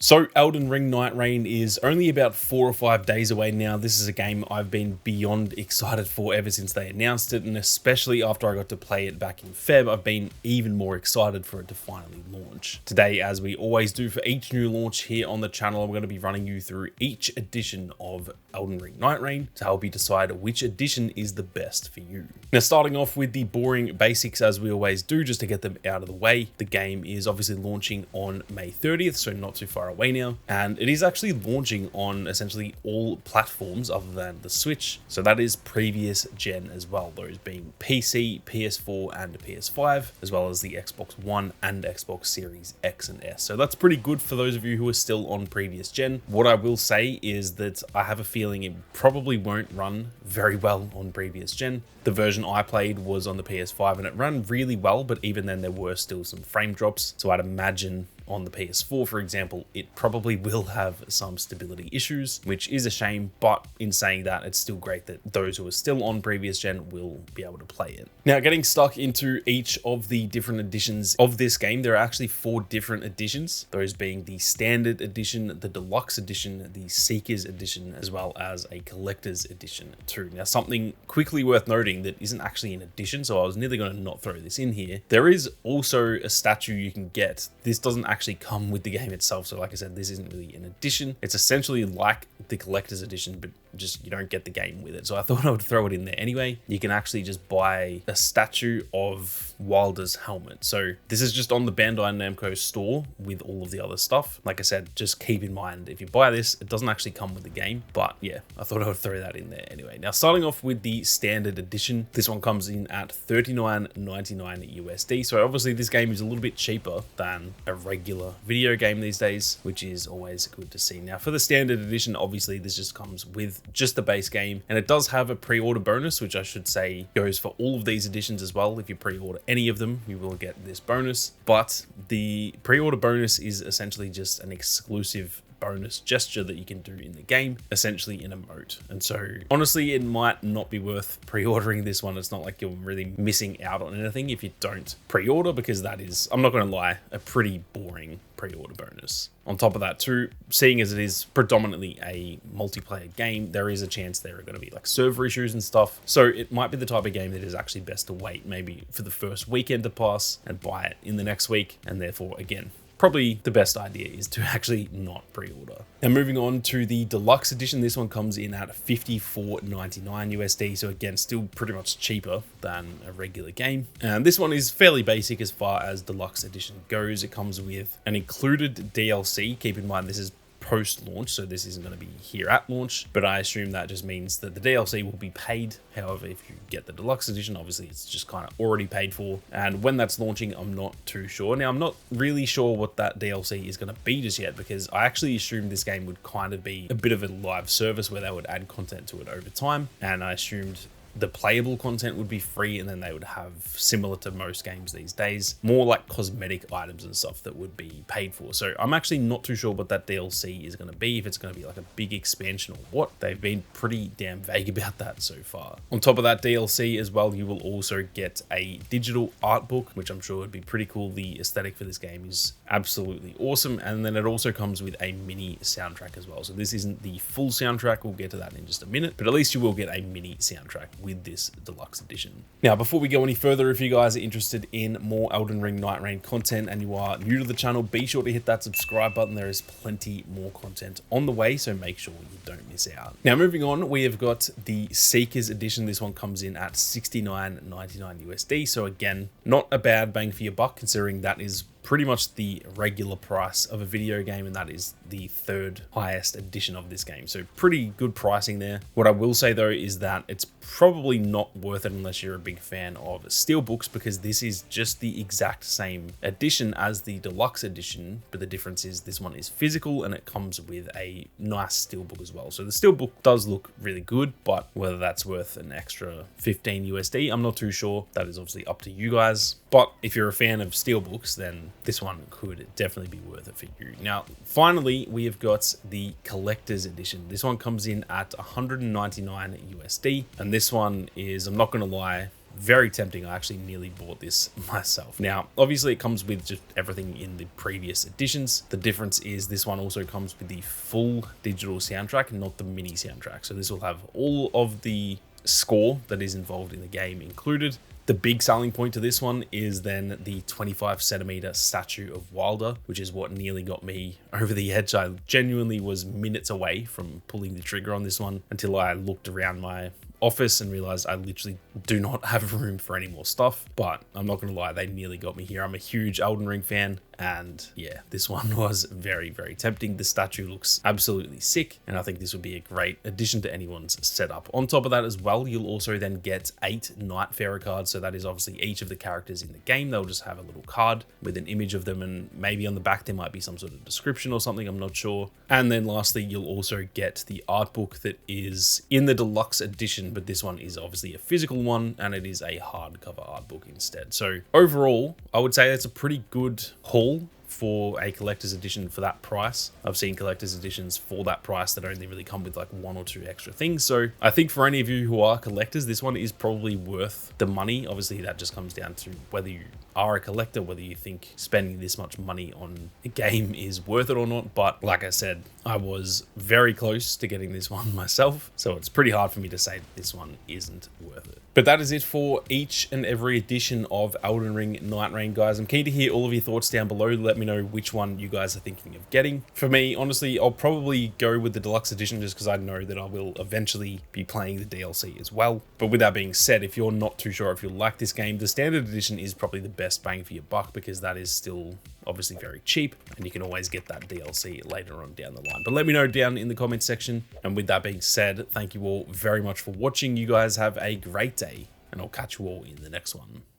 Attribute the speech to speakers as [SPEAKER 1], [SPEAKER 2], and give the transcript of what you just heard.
[SPEAKER 1] So Elden Ring Nightreign is only about 4 or 5 days away now. This is a game I've been beyond excited for ever since they announced it, and especially after I got to play it back in Feb, I've been even more excited for it to finally launch. Today, as we always do for each new launch here on the channel, I'm going to be running you through each edition of Elden Ring Nightreign to help you decide which edition is the best for you. Now, starting off with the boring basics as we always do, just to get them out of the way, the game is obviously launching on May 30th, so not too far away now, and it is actually launching on essentially all platforms other than the Switch, so that is previous gen as well, those being PC, PS4 and PS5, as well as the Xbox One and Xbox Series X and S. So that's pretty good for those of you who are still on previous gen. What I will say is that I have a feeling it probably won't run very well on previous gen. The version I played was on the PS5 and it ran really well, but even then there were still some frame drops, so I'd imagine on the PS4, for example, it probably will have some stability issues, which is a shame, but in saying that, it's still great that those who are still on previous gen will be able to play it. Now, getting stuck into each of the different editions of this game, there are actually 4 different editions, those being the Standard Edition, the Deluxe Edition, the Seekers Edition, as well as a Collector's Edition too. Now, something quickly worth noting that isn't actually an edition, so I was nearly going to not throw this in here. There is also a statue you can get. This doesn't actually come with the game itself, so like I said, this isn't really an edition. It's essentially like the Collector's Edition, but just you don't get the game with it, so I thought I would throw it in there anyway. You can actually just buy a statue of Wilder's helmet, so this is just on the Bandai Namco store with all of the other stuff. Like I said, just keep in mind, if you buy this, it doesn't actually come with the game, but yeah, I thought I would throw that in there anyway. Now, starting off with the Standard Edition, this one comes in at $39.99 USD, so obviously this game is a little bit cheaper than a regular video game these days, which is always good to see. Now, for the Standard Edition, obviously this just comes with just the base game, and it does have a pre-order bonus, which I should say goes for all of these editions as well. If you pre-order any of them, you will get this bonus, but the pre-order bonus is essentially just an exclusive bonus gesture that you can do in the game, essentially in a emote. And so honestly, it might not be worth pre-ordering this one. It's not like you're really missing out on anything if you don't pre-order, because that is, I'm not going to lie, a pretty boring pre-order bonus. On top of that too, seeing as it is predominantly a multiplayer game, there is a chance there are going to be like server issues and stuff. So it might be the type of game that is actually best to wait maybe for the first weekend to pass and buy it in the next week. And therefore, again, probably the best idea is to actually not pre-order. Now, moving on to the Deluxe Edition, this one comes in at $54.99 USD. So again, still pretty much cheaper than a regular game. And this one is fairly basic as far as Deluxe Edition goes. It comes with an included DLC. Keep in mind, this is post-launch, so this isn't going to be here at launch, but I assume that just means that the DLC will be paid. However, if you get the Deluxe Edition, obviously it's just kind of already paid for, and when that's launching, I'm not too sure. Now, I'm not really sure what that DLC is going to be just yet, because I actually assumed this game would kind of be a bit of a live service where they would add content to it over time, and I assumed the playable content would be free, and then they would have, similar to most games these days, more like cosmetic items and stuff that would be paid for. So I'm actually not too sure what that DLC is going to be, if it's going to be like a big expansion or what. They've been pretty damn vague about that so far. On top of that DLC as well, you will also get a digital art book, which I'm sure would be pretty cool. The aesthetic for this game is absolutely awesome, and then it also comes with a mini soundtrack as well. So this isn't the full soundtrack, we'll get to that in just a minute, but at least you will get a mini soundtrack with this Deluxe Edition. Now, before we go any further, if you guys are interested in more Elden Ring Nightreign content and you are new to the channel, be sure to hit that subscribe button. There is plenty more content on the way, so make sure you don't miss out. Now, moving on, we have got the Seekers Edition. This one comes in at $69.99 USD. So again, not a bad bang for your buck, considering that is pretty much the regular price of a video game, and that is the 3rd highest edition of this game. So pretty good pricing there. What I will say though is that it's probably not worth it unless you're a big fan of steelbooks, because this is just the exact same edition as the Deluxe Edition, but the difference is this one is physical and it comes with a nice steelbook as well. So the steelbook does look really good, but whether that's worth an extra 15 USD, I'm not too sure. That is obviously up to you guys. But if you're a fan of steelbooks, then this one could definitely be worth it for you. Now, finally, we have got the Collector's Edition. This one comes in at $199 USD, and this one is, I'm not going to lie, very tempting. I actually nearly bought this myself. Now, obviously it comes with just everything in the previous editions. The difference is this one also comes with the full digital soundtrack, not the mini soundtrack. So this will have all of the score that is involved in the game included. The big selling point to this one is then the 25cm statue of Wilder, which is what nearly got me over the edge. I genuinely was minutes away from pulling the trigger on this one until I looked around my office and realized I literally do not have room for any more stuff. But I'm not gonna lie, they nearly got me here. I'm a huge Elden Ring fan, and yeah, this one was very, very tempting. The statue looks absolutely sick, and I think this would be a great addition to anyone's setup. On top of that as well, you'll also then get 8 Nightfarer cards. So that is obviously each of the characters in the game. They'll just have a little card with an image of them, and maybe on the back there might be some sort of description or something, I'm not sure. And then lastly, you'll also get the art book that is in the deluxe edition, but this one is obviously a physical one, and it is a hardcover art book instead. So overall, I would say that's a pretty good haul for a collector's edition for that price. I've seen collector's editions for that price that only really come with like 1 or 2 extra things. So I think for any of you who are collectors, this one is probably worth the money. Obviously that just comes down to whether you are a collector, whether you think spending this much money on a game is worth it or not. But like I said, I was very close to getting this one myself, so it's pretty hard for me to say that this one isn't worth it. But that is it for each and every edition of Elden Ring Nightreign, guys. I'm keen to hear all of your thoughts down below. Let me know which one you guys are thinking of getting. For me, honestly, I'll probably go with the deluxe edition just because I know that I will eventually be playing the DLC as well. But with that being said, if you're not too sure if you'll like this game, the standard edition is probably the best bang for your buck because that is still obviously very cheap and you can always get that DLC later on down the line. But let me know down in the comments section. And with that being said, thank you all very much for watching. You guys have a great day and I'll catch you all in the next one.